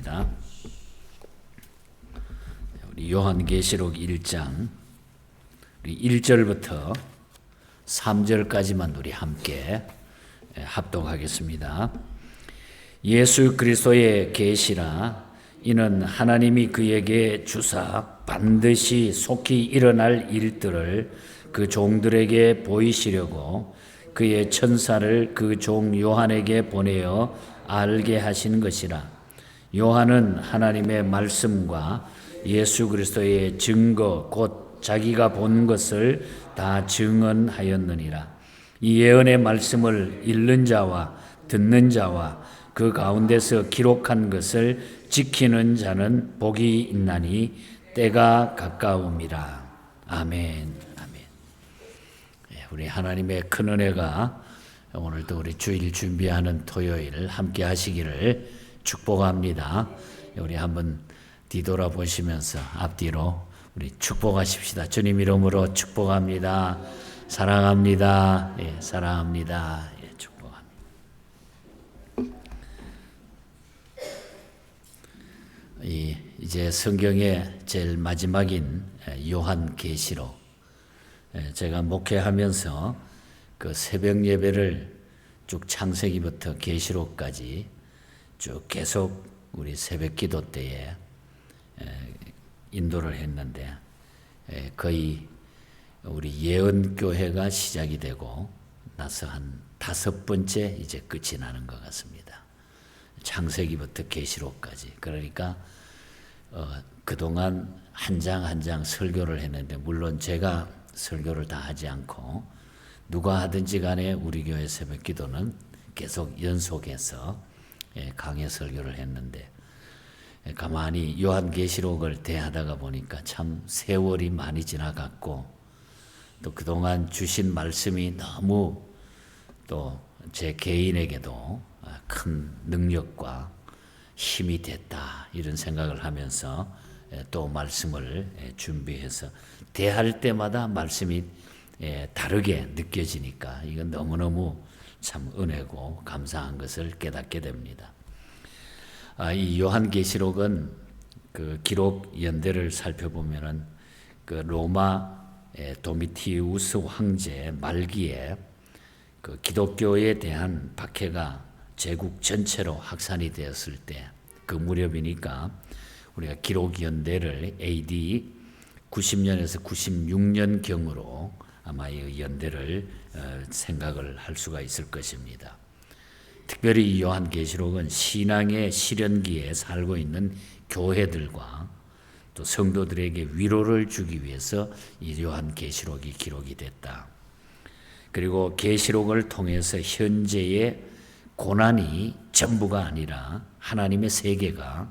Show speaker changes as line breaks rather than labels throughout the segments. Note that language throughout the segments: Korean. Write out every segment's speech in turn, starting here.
하겠습니다. 우리 요한계시록 1장 1절부터 3절까지만 우리 함께 합독하겠습니다. 예수 그리스도의 계시라. 이는 하나님이 그에게 주사 반드시 속히 일어날 일들을 그 종들에게 보이시려고 그의 천사를 그 종 요한에게 보내어 알게 하신 것이라. 요한은 하나님의 말씀과 예수 그리스도의 증거 곧 자기가 본 것을 다 증언하였느니라. 이 예언의 말씀을 읽는 자와 듣는 자와 그 가운데서 기록한 것을 지키는 자는 복이 있나니 때가 가까움이라. 아멘. 아멘. 우리 하나님의 큰 은혜가 오늘도 우리 주일 준비하는 토요일 함께 하시기를 축복합니다. 우리 한번 뒤돌아보시면서 앞뒤로 우리 축복하십시다. 주님 이름으로 축복합니다. 사랑합니다. 예, 사랑합니다. 예, 축복합니다. 이제 성경의 제일 마지막인 요한계시록, 제가 목회하면서 그 새벽 예배를 쭉 창세기부터 계시록까지 쭉 계속 우리 새벽 기도 때에 인도를 했는데 거의 우리 예언교회가 시작이 되고 나서 한 5번째 이제 끝이 나는 것 같습니다. 창세기부터 계시록까지. 그러니까 그동안 한 장 한 장 설교를 했는데, 물론 제가 설교를 다 하지 않고 누가 하든지 간에 우리 교회 새벽 기도는 계속 연속해서 강해 설교를 했는데, 가만히 요한계시록을 대하다가 보니까 참 세월이 많이 지나갔고, 또 그동안 주신 말씀이 너무 또 제 개인에게도 큰 능력과 힘이 됐다, 이런 생각을 하면서 또 말씀을 준비해서 대할 때마다 말씀이 다르게 느껴지니까 이건 너무너무 참 은혜고 감사한 것을 깨닫게 됩니다. 이 요한계시록은 그 기록 연대를 살펴보면은 그 로마 도미티우스 황제 말기에 그 기독교에 대한 박해가 제국 전체로 확산이 되었을 때, 그 무렵이니까 우리가 기록 연대를 AD 90년에서 96년경으로 아마 이 연대를 생각을 할 수가 있을 것입니다. 특별히 이 요한계시록은 신앙의 시련기에 살고 있는 교회들과 또 성도들에게 위로를 주기 위해서 이 요한계시록이 기록이 됐다. 그리고 계시록을 통해서 현재의 고난이 전부가 아니라 하나님의 세계가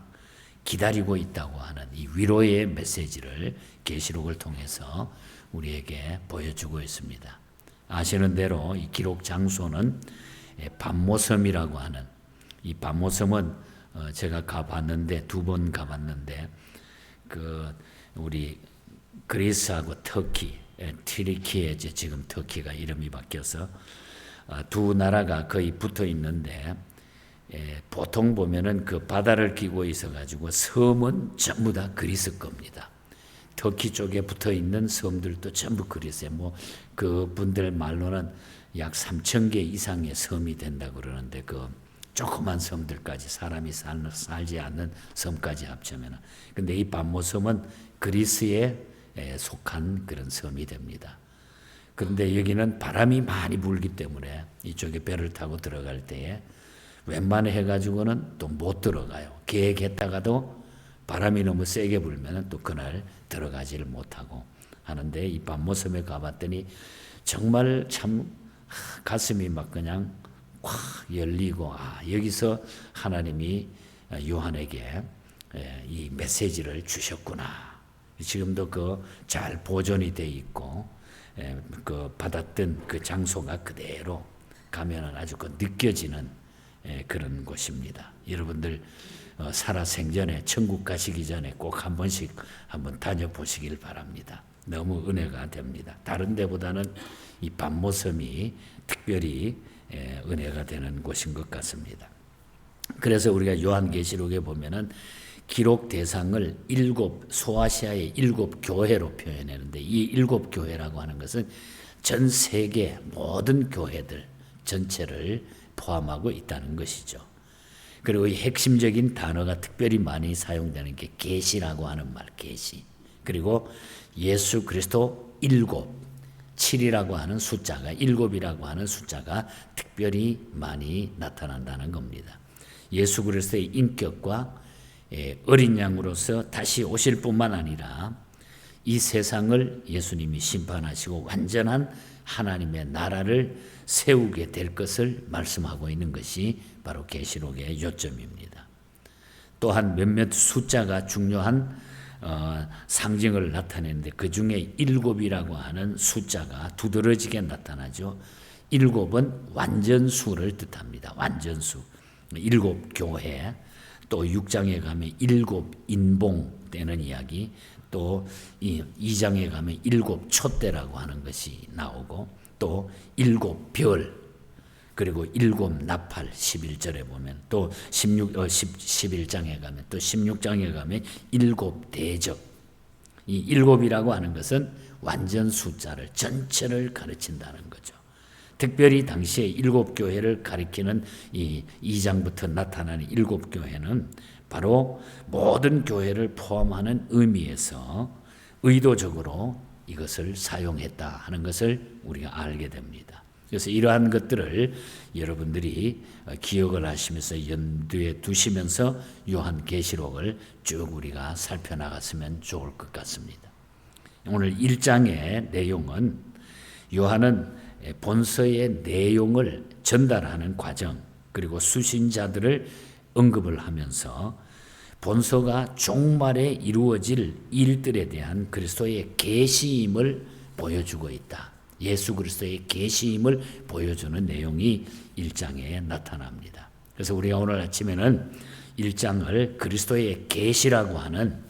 기다리고 있다고 하는 이 위로의 메시지를 계시록을 통해서 우리에게 보여주고 있습니다. 아시는 대로 이 기록 장소는 반모섬이라고 하는, 이 반모섬은 제가 가봤는데 2번 가봤는데, 그 우리 그리스하고 터키, 튀르키예, 지금 터키가 이름이 바뀌어서 두 나라가 거의 붙어 있는데, 보통 보면은 그 바다를 끼고 있어 가지고 섬은 전부 다 그리스 겁니다. 터키 쪽에 붙어 있는 섬들도 전부 그리스에, 뭐 그분들 말로는 약 3,000개 이상의 섬이 된다 그러는데, 그 조그만 섬들까지, 사람이 살지 않는 섬까지 합치면은, 근데 이 반모섬은 그리스에 속한 그런 섬이 됩니다. 그런데 여기는 바람이 많이 불기 때문에 이쪽에 배를 타고 들어갈 때에 웬만해 가지고는 또 못 들어가요. 계획했다가도 바람이 너무 세게 불면은 또 그날 들어가지를 못하고 하는데, 이 반모섬에 가봤더니 정말 참 가슴이 막 그냥 확 열리고, 여기서 하나님이 요한에게 이 메시지를 주셨구나. 지금도 그 잘 보존이 돼 있고, 그 받았던 그 장소가 그대로 가면은 아주 그 느껴지는 그런 곳입니다. 여러분들 살아 생전에, 천국 가시기 전에 꼭 한 번씩 한번 다녀보시길 바랍니다. 너무 은혜가 됩니다. 다른 데보다는 이 반모섬이 특별히 은혜가 되는 곳인 것 같습니다. 그래서 우리가 요한계시록에 보면은 기록 대상을 소아시아의 7교회로 표현했는데, 이 7교회라고 하는 것은 전 세계 모든 교회들 전체를 포함하고 있다는 것이죠. 그리고 이 핵심적인 단어가 특별히 많이 사용되는 게 계시라고 하는 말, 계시. 그리고 예수 그리스도 7이라고 하는 숫자가, 7이라고 하는 숫자가 특별히 많이 나타난다는 겁니다. 예수 그리스도의 인격과 어린 양으로서 다시 오실 뿐만 아니라 이 세상을 예수님이 심판하시고 완전한 하나님의 나라를 세우게 될 것을 말씀하고 있는 것이 바로 계시록의 요점입니다. 또한 몇몇 숫자가 중요한 상징을 나타내는데, 그 중에 7이라고 하는 숫자가 두드러지게 나타나죠. 7은 완전수를 뜻합니다. 완전수. 7교회. 또 6장에 가면 7인봉 되는 이야기, 또 2장에 가면 7촛대라고 하는 것이 나오고, 또 7별, 그리고 7나팔 11절에 보면, 또 11장에 가면, 또 16장에 가면 7대적. 이 7이라고 하는 것은 완전 숫자를, 전체를 가르친다는 거죠. 특별히 당시에 7교회를 가리키는 이 2장부터 나타나는 7교회는 바로 모든 교회를 포함하는 의미에서 의도적으로 이것을 사용했다 하는 것을 우리가 알게 됩니다. 그래서 이러한 것들을 여러분들이 기억을 하시면서 염두에 두시면서 요한계시록을 쭉 우리가 살펴나갔으면 좋을 것 같습니다. 오늘 1장의 내용은 요한은 본서의 내용을 전달하는 과정, 그리고 수신자들을 언급을 하면서 본서가 종말에 이루어질 일들에 대한 그리스도의 계시임을 보여주고 있다. 예수 그리스도의 계시임을 보여주는 내용이 1장에 나타납니다. 그래서 우리가 오늘 아침에는 1장을 그리스도의 계시라고 하는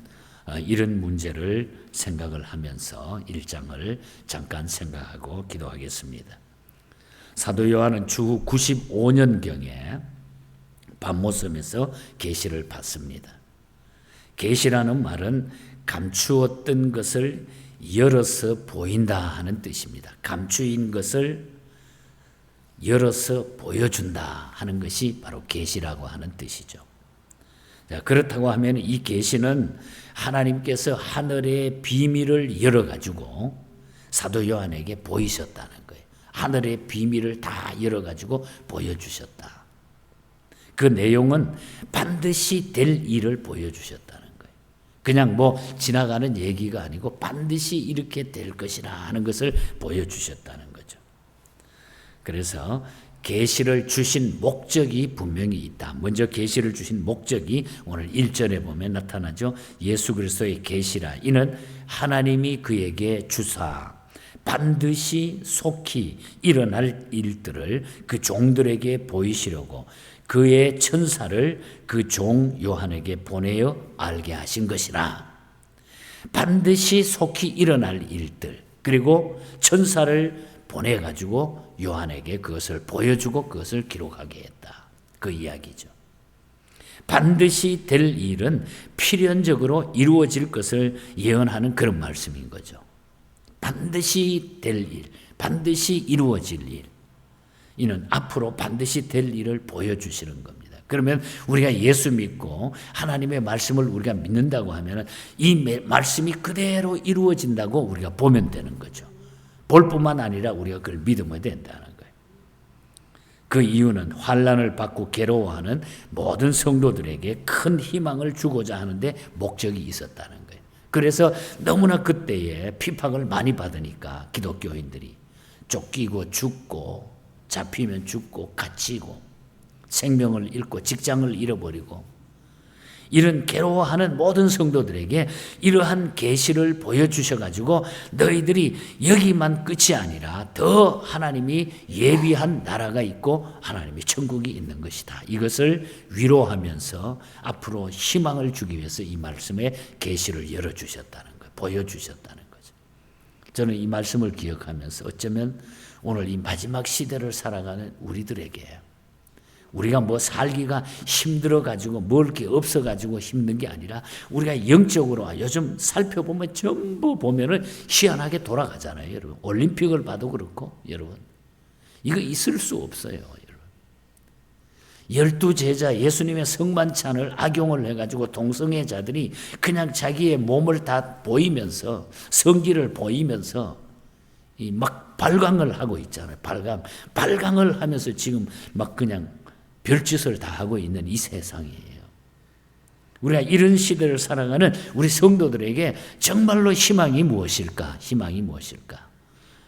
이런 문제를 생각을 하면서 1장을 잠깐 생각하고 기도하겠습니다. 사도 요한은 주후 95년경에 밤모섬에서 계시를 받습니다. 계시라는 말은 감추었던 것을 열어서 보인다 하는 뜻입니다. 감추인 것을 열어서 보여준다 하는 것이 바로 계시라고 하는 뜻이죠. 자, 그렇다고 하면 이 계시는 하나님께서 하늘의 비밀을 열어가지고 사도 요한에게 보이셨다는 거예요. 하늘의 비밀을 다 열어가지고 보여주셨다. 그 내용은 반드시 될 일을 보여주셨다는 거예요. 그냥 뭐 지나가는 얘기가 아니고 반드시 이렇게 될 것이라 하는 것을 보여주셨다는 거죠. 그래서 계시를 주신 목적이 분명히 있다. 먼저 계시를 주신 목적이 오늘 1절에 보면 나타나죠. 예수 그리스도의 계시라. 이는 하나님이 그에게 주사 반드시 속히 일어날 일들을 그 종들에게 보이시려고 그의 천사를 그 종 요한에게 보내어 알게 하신 것이라. 반드시 속히 일어날 일들, 그리고 천사를 보내가지고 요한에게 그것을 보여주고 그것을 기록하게 했다. 그 이야기죠. 반드시 될 일은 필연적으로 이루어질 것을 예언하는 그런 말씀인 거죠. 반드시 될 일, 반드시 이루어질 일. 이는 앞으로 반드시 될 일을 보여주시는 겁니다. 그러면 우리가 예수 믿고 하나님의 말씀을 우리가 믿는다고 하면 이 말씀이 그대로 이루어진다고 우리가 보면 되는 거죠. 볼 뿐만 아니라 우리가 그걸 믿으면 된다는 거예요. 그 이유는 환난을 받고 괴로워하는 모든 성도들에게 큰 희망을 주고자 하는데 목적이 있었다는 거예요. 그래서 너무나 그때에 핍박을 많이 받으니까 기독교인들이 쫓기고 죽고 잡히면 죽고 갇히고 생명을 잃고 직장을 잃어버리고 이런 괴로워하는 모든 성도들에게 이러한 계시를 보여주셔가지고 너희들이 여기만 끝이 아니라 더 하나님이 예비한 나라가 있고 하나님의 천국이 있는 것이다. 이것을 위로하면서 앞으로 희망을 주기 위해서 이 말씀에 계시를 열어주셨다는 거예요. 보여주셨다는 거죠. 저는 이 말씀을 기억하면서 어쩌면 오늘 이 마지막 시대를 살아가는 우리들에게 우리가 뭐 살기가 힘들어가지고 먹을 게 없어가지고 힘든 게 아니라 우리가 영적으로 요즘 살펴보면 전부 보면은 희한하게 돌아가잖아요, 여러분. 올림픽을 봐도 그렇고, 여러분. 이거 있을 수 없어요, 여러분. 12제자 예수님의 성만찬을 악용을 해가지고 동성애자들이 그냥 자기의 몸을 다 보이면서, 성기를 보이면서 막 발광을 하고 있잖아요. 발광을 하면서 지금 막 그냥 별짓을 다 하고 있는 이 세상이에요. 우리가 이런 시대를 살아가는 우리 성도들에게 정말로 희망이 무엇일까? 희망이 무엇일까?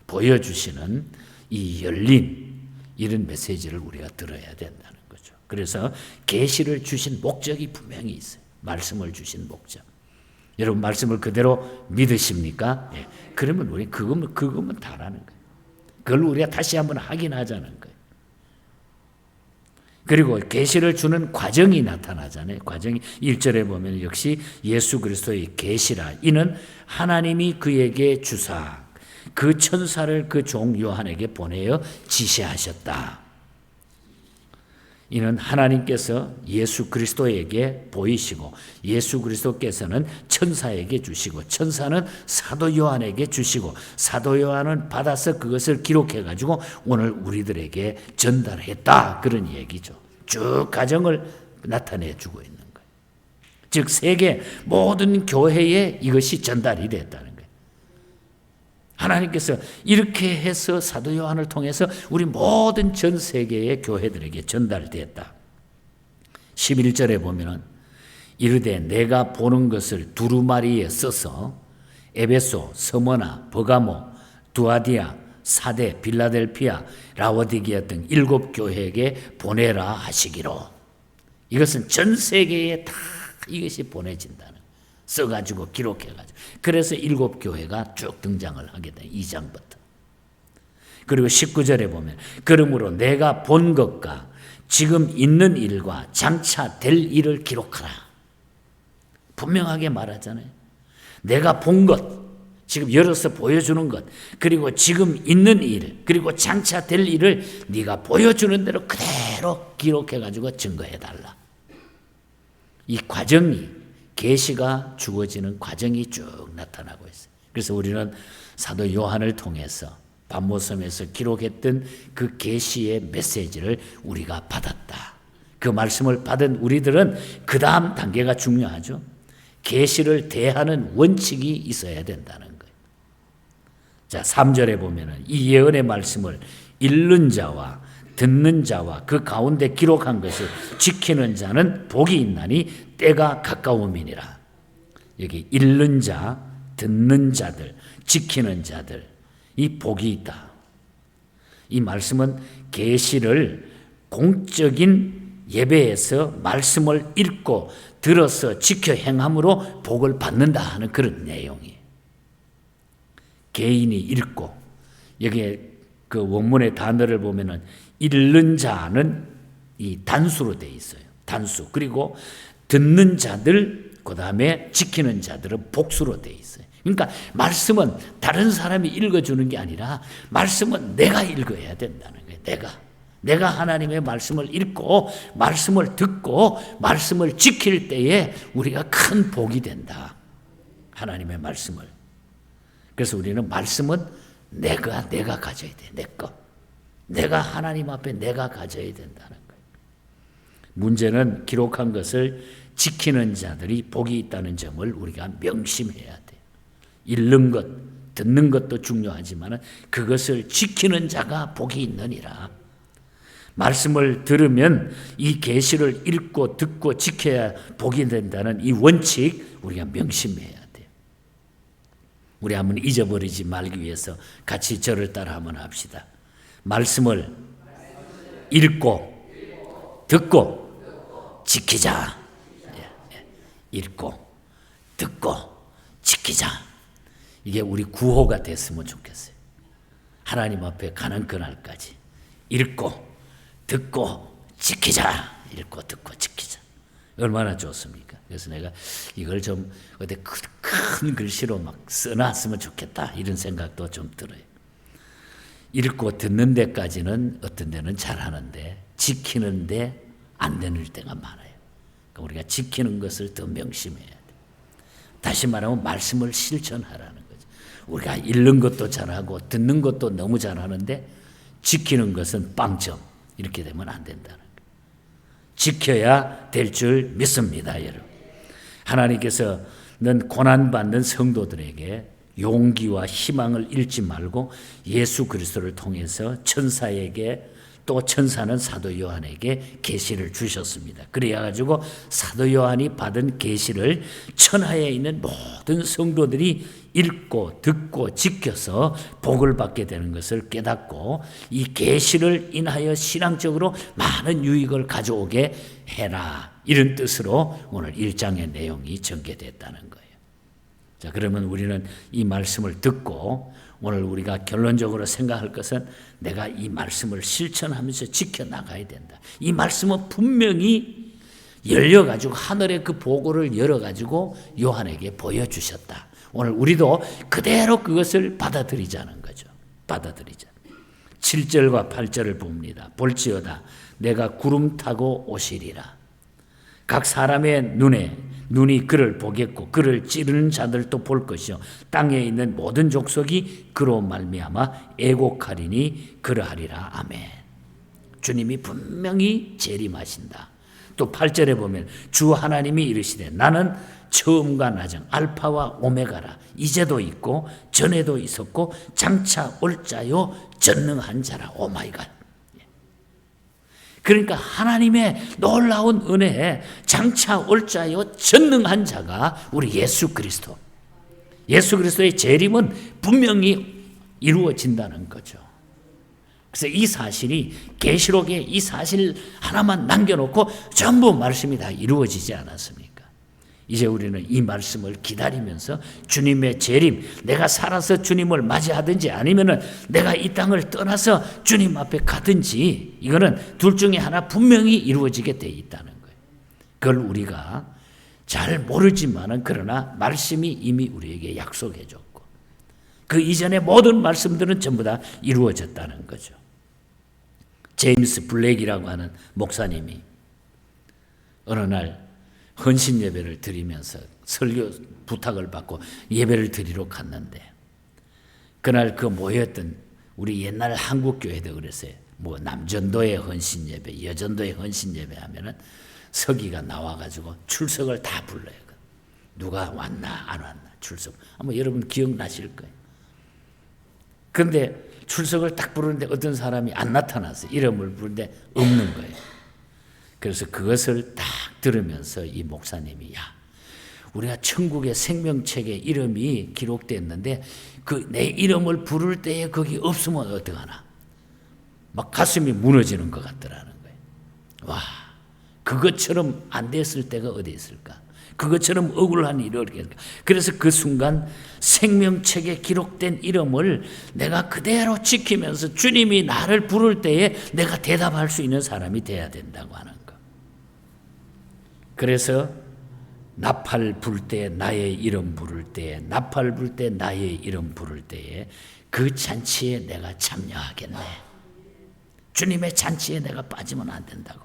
보여주시는 이 열린 이런 메시지를 우리가 들어야 된다는 거죠. 그래서 계시를 주신 목적이 분명히 있어요. 말씀을 주신 목적. 여러분 말씀을 그대로 믿으십니까? 예. 그러면 우리 그거면 다라는 거예요. 그걸 우리가 다시 한번 확인하자는 거예요. 그리고 계시를 주는 과정이 나타나잖아요. 과정이 1절에 보면 역시 예수 그리스도의 계시라. 이는 하나님이 그에게 주사 그 천사를 그 종 요한에게 보내어 지시하셨다. 이는 하나님께서 예수 그리스도에게 보이시고 예수 그리스도께서는 천사에게 주시고 천사는 사도 요한에게 주시고 사도 요한은 받아서 그것을 기록해 가지고 오늘 우리들에게 전달했다. 그런 얘기죠. 쭉 과정을 나타내 주고 있는 거예요. 즉 세계 모든 교회에 이것이 전달이 됐다는 거예요. 하나님께서 이렇게 해서 사도 요한을 통해서 우리 모든 전 세계의 교회들에게 전달됐다. 11절에 보면은 이르되 내가 보는 것을 두루마리에 써서 에베소, 서머나, 버가모, 두아디아, 사대, 빌라델피아, 라오디게아 등 7 교회에게 보내라 하시기로. 이것은 전 세계에 다 이것이 보내진다는 써가지고 기록해가지고. 그래서 7 교회가 쭉 등장을 하게 돼. 2장부터. 그리고 19절에 보면 그러므로 내가 본 것과 지금 있는 일과 장차 될 일을 기록하라. 분명하게 말하잖아요. 내가 본 것, 지금 열어서 보여주는 것, 그리고 지금 있는 일, 그리고 장차 될 일을 네가 보여주는 대로 그대로 기록해가지고 증거해달라. 이 과정이 계시가 주어지는 과정이 쭉 나타나고 있어요. 그래서 우리는 사도 요한을 통해서 반모섬에서 기록했던 그 계시의 메시지를 우리가 받았다. 그 말씀을 받은 우리들은 그 다음 단계가 중요하죠. 계시를 대하는 원칙이 있어야 된다는 거예요. 자, 3절에 보면은 이 예언의 말씀을 읽는 자와 듣는 자와 그 가운데 기록한 것을 지키는 자는 복이 있나니 때가 가까움이니라. 여기 읽는 자, 듣는 자들, 지키는 자들, 이 복이 있다. 이 말씀은 계시를 공적인 예배에서 말씀을 읽고 들어서 지켜 행함으로 복을 받는다 하는 그런 내용이에요. 개인이 읽고, 여기에 그 원문의 단어를 보면은 읽는 자는 이 단수로 되어 있어요. 단수. 그리고 듣는 자들, 그 다음에 지키는 자들은 복수로 되어 있어요. 그러니까 말씀은 다른 사람이 읽어주는 게 아니라 말씀은 내가 읽어야 된다는 거예요. 내가 하나님의 말씀을 읽고 말씀을 듣고 말씀을 지킬 때에 우리가 큰 복이 된다. 하나님의 말씀을. 그래서 우리는 말씀은 내가 가져야 돼. 내 거. 내가 하나님 앞에 내가 가져야 된다는 거예요. 문제는 기록한 것을 지키는 자들이 복이 있다는 점을 우리가 명심해야 돼. 읽는 것, 듣는 것도 중요하지만 그것을 지키는 자가 복이 있느니라. 말씀을 들으면 이 계시를 읽고 듣고 지켜야 복이 된다는 이 원칙 우리가 명심해야 돼요. 우리 한번 잊어버리지 말기 위해서 같이 저를 따라 한번 합시다. 말씀을 읽고 듣고 지키자. 읽고 듣고 지키자. 이게 우리 구호가 됐으면 좋겠어요. 하나님 앞에 가는 그날까지 읽고 듣고 지키자. 읽고 듣고 지키자. 얼마나 좋습니까? 그래서 내가 이걸 좀 어디 큰 글씨로 막 써놨으면 좋겠다 이런 생각도 좀 들어요. 읽고 듣는 데까지는 어떤 데는 잘하는데 지키는데 안 되는 때가 많아요. 그러니까 우리가 지키는 것을 더 명심해야 돼요. 다시 말하면 말씀을 실천하라는 거죠. 우리가 읽는 것도 잘하고 듣는 것도 너무 잘하는데 지키는 것은 빵점 이렇게 되면 안 된다는 거예요. 지켜야 될 줄 믿습니다, 여러분. 하나님께서는 고난받는 성도들에게 용기와 희망을 잃지 말고 예수 그리스도를 통해서 천사에게 또 천사는 사도 요한에게 계시를 주셨습니다. 그래야 가지고 사도 요한이 받은 계시를 천하에 있는 모든 성도들이 읽고 듣고 지켜서 복을 받게 되는 것을 깨닫고 이 계시를 인하여 신앙적으로 많은 유익을 가져오게 해라. 이런 뜻으로 오늘 1장의 내용이 전개됐다는 거예요. 자, 그러면 우리는 이 말씀을 듣고 오늘 우리가 결론적으로 생각할 것은 내가 이 말씀을 실천하면서 지켜나가야 된다. 이 말씀은 분명히 열려가지고 하늘의 그 보고를 열어가지고 요한에게 보여주셨다. 오늘 우리도 그대로 그것을 받아들이자는 거죠. 받아들이자. 7절과 8절을 봅니다. 볼지어다 내가 구름 타고 오시리라. 각 사람의 눈이 그를 보겠고 그를 찌르는 자들도 볼 것이요 땅에 있는 모든 족속이 그로 말미암아 애곡하리니 그러하리라. 아멘. 주님이 분명히 재림하신다. 또 8절에 보면 주 하나님이 이르시되 나는 처음과 나중 알파와 오메가라. 이제도 있고 전에도 있었고 장차 올 자요 전능한 자라. 오 마이 갓. 그러니까 하나님의 놀라운 은혜에 장차 올 자요 전능한 자가 우리 예수 그리스도. 예수 그리스도의 재림은 분명히 이루어진다는 거죠. 그래서 이 사실이 계시록에 이 사실 하나만 남겨놓고 전부 말씀이 다 이루어지지 않았습니까? 이제 우리는 이 말씀을 기다리면서 주님의 재림, 내가 살아서 주님을 맞이하든지 아니면은 내가 이 땅을 떠나서 주님 앞에 가든지 이거는 둘 중에 하나 분명히 이루어지게 돼 있다는 거예요. 그걸 우리가 잘 모르지만은 그러나 말씀이 이미 우리에게 약속해 줬고 그 이전의 모든 말씀들은 전부 다 이루어졌다는 거죠. 제임스 블랙이라고 하는 목사님이 어느 날 헌신 예배를 드리면서 설교 부탁을 받고 예배를 드리러 갔는데 그날 그 모였던 우리 옛날 한국 교회도 그랬어요. 뭐 남전도의 헌신 예배, 여전도의 헌신 예배 하면은 서기가 나와가지고 출석을 다 불러요. 누가 왔나 안 왔나 출석. 아마 여러분 기억나실 거예요. 그런데 출석을 딱 부르는데 어떤 사람이 안 나타났어요. 이름을 부르는데 없는 거예요. 그래서 그것을 딱 들으면서 이 목사님이 우리가 천국의 생명책에 이름이 기록됐는데 그 내 이름을 부를 때에 거기 없으면 어떡하나. 막 가슴이 무너지는 것 같더라는 거예요. 와, 그것처럼 안 됐을 때가 어디 있을까? 그것처럼 억울한 일이 어디겠을까? 그래서 그 순간 생명책에 기록된 이름을 내가 그대로 지키면서 주님이 나를 부를 때에 내가 대답할 수 있는 사람이 돼야 된다고 하는 거. 그래서 나팔 불 때 나의 이름 부를 때에 나팔 불 때 나의 이름 부를 때에 그 잔치에 내가 참여하겠네. 주님의 잔치에 내가 빠지면 안 된다고.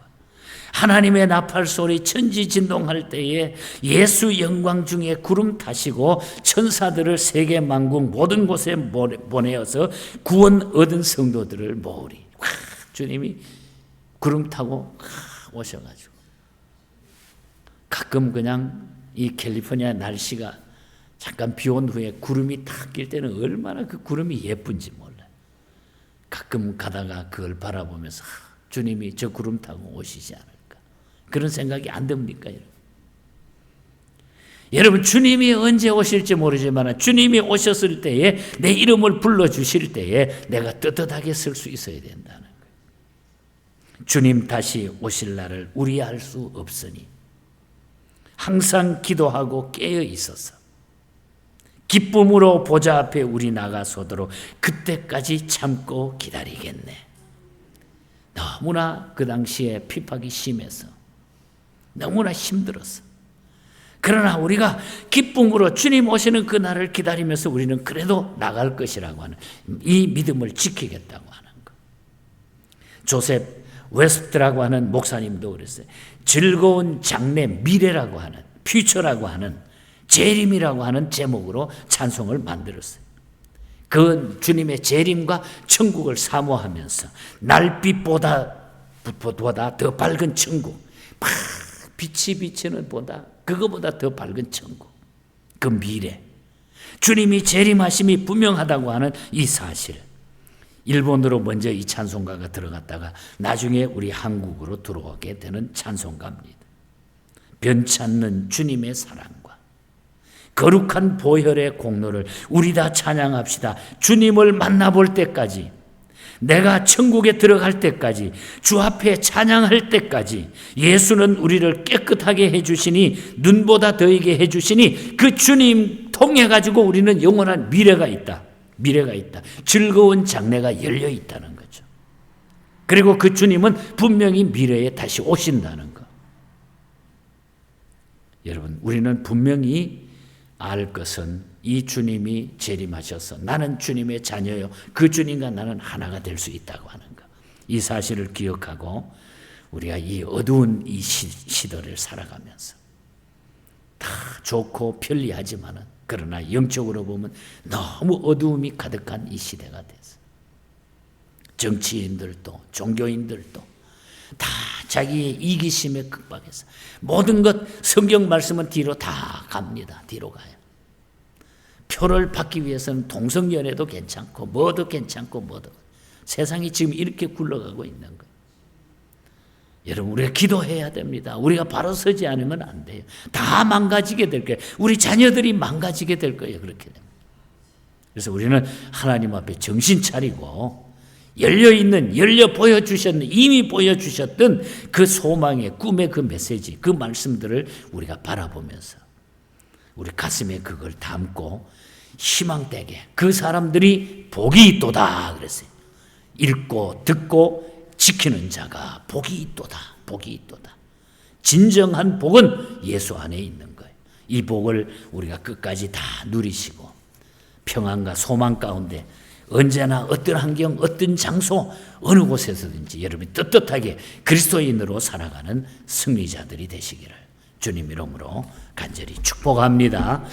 하나님의 나팔 소리 천지진동할 때에 예수 영광 중에 구름 타시고 천사들을 세계 만국 모든 곳에 보내어서 구원 얻은 성도들을 모으리. 주님이 구름 타고 오셔가지고 가끔 그냥 이 캘리포니아 날씨가 잠깐 비 온 후에 구름이 탁 낄 때는 얼마나 그 구름이 예쁜지 몰라요. 가끔 가다가 그걸 바라보면서 주님이 저 구름 타고 오시지 않을까. 그런 생각이 안 듭니까? 여러분 주님이 언제 오실지 모르지만 주님이 오셨을 때에 내 이름을 불러주실 때에 내가 떳떳하게 설 수 있어야 된다는 거예요. 주님 다시 오실 날을 우려할 수 없으니 항상 기도하고 깨어 있어서 기쁨으로 보좌 앞에 우리 나가서도록 그때까지 참고 기다리겠네. 너무나 그 당시에 핍박이 심해서 너무나 힘들었어. 그러나 우리가 기쁨으로 주님 오시는 그날을 기다리면서 우리는 그래도 나갈 것이라고 하는 이 믿음을 지키겠다고 하는 것. 조셉 웨스트라고 하는 목사님도 그랬어요. 즐거운 장래, 미래라고 하는, 퓨처라고 하는, 재림이라고 하는 제목으로 찬송을 만들었어요. 그 주님의 재림과 천국을 사모하면서 날빛보다 더 밝은 천국, 막 빛이 비치는 그거보다 더 밝은 천국, 그 미래, 주님이 재림하심이 분명하다고 하는 이 사실, 일본으로 먼저 이 찬송가가 들어갔다가 나중에 우리 한국으로 들어오게 되는 찬송가입니다. 변찮는 주님의 사랑과 거룩한 보혈의 공로를 우리 다 찬양합시다. 주님을 만나볼 때까지, 내가 천국에 들어갈 때까지, 주 앞에 찬양할 때까지 예수는 우리를 깨끗하게 해주시니, 눈보다 더하게 해주시니, 그 주님 통해 가지고 우리는 영원한 미래가 있다. 즐거운 장래가 열려 있다는 거죠. 그리고 그 주님은 분명히 미래에 다시 오신다는 것. 여러분, 우리는 분명히 알 것은 이 주님이 재림하셔서 나는 주님의 자녀요, 그 주님과 나는 하나가 될 수 있다고 하는 것. 이 사실을 기억하고 우리가 이 어두운 이 시대를 살아가면서 다 좋고 편리하지만은, 그러나 영적으로 보면 너무 어두움이 가득한 이 시대가 됐어. 정치인들도 종교인들도 다 자기의 이기심에 극박해서 모든 것, 성경 말씀은 뒤로 다 갑니다. 뒤로 가요. 표를 받기 위해서는 동성연애도 괜찮고 뭐도 괜찮고 세상이 지금 이렇게 굴러가고 있는 거예요. 여러분, 우리가 기도해야 됩니다. 우리가 바로 서지 않으면 안 돼요. 다 망가지게 될 거예요. 우리 자녀들이 망가지게 될 거예요. 그렇게 되면. 그래서 우리는 하나님 앞에 정신 차리고 이미 보여주셨던 그 소망의 꿈의 그 메시지, 그 말씀들을 우리가 바라보면서 우리 가슴에 그걸 담고 희망되게, 그 사람들이 복이 있도다 그랬어요. 읽고 듣고 지키는 자가 복이 있도다. 진정한 복은 예수 안에 있는 거예요. 이 복을 우리가 끝까지 다 누리시고 평안과 소망 가운데 언제나 어떤 환경, 어떤 장소, 어느 곳에서든지 여러분이 떳떳하게 그리스도인으로 살아가는 승리자들이 되시기를 주님 이름으로 간절히 축복합니다.